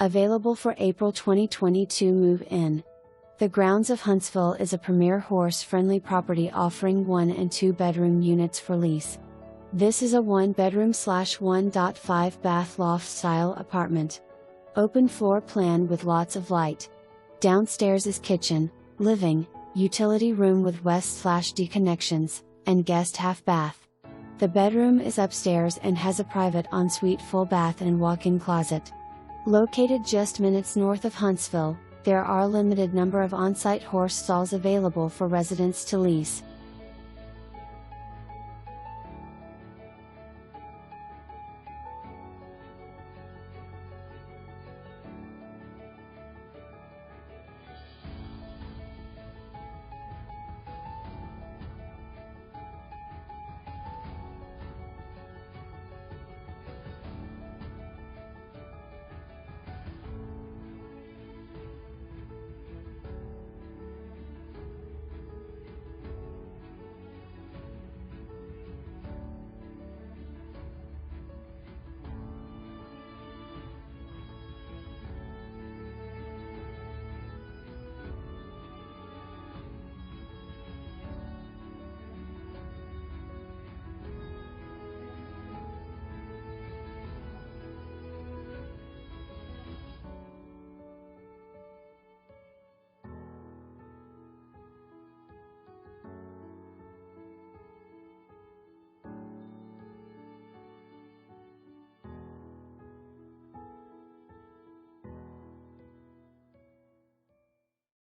Available for April 2022 move-in. The Grounds of Huntsville is a premier horse-friendly property offering 1 and 2 bedroom units for lease. This is a 1-bedroom/1.5 bath loft style apartment. Open floor plan with lots of light. Downstairs is kitchen, living, utility room with west/D connections, and guest half bath. The bedroom is upstairs and has a private ensuite full bath and walk-in closet. Located just minutes north of Huntsville, there are a limited number of on-site horse stalls available for residents to lease.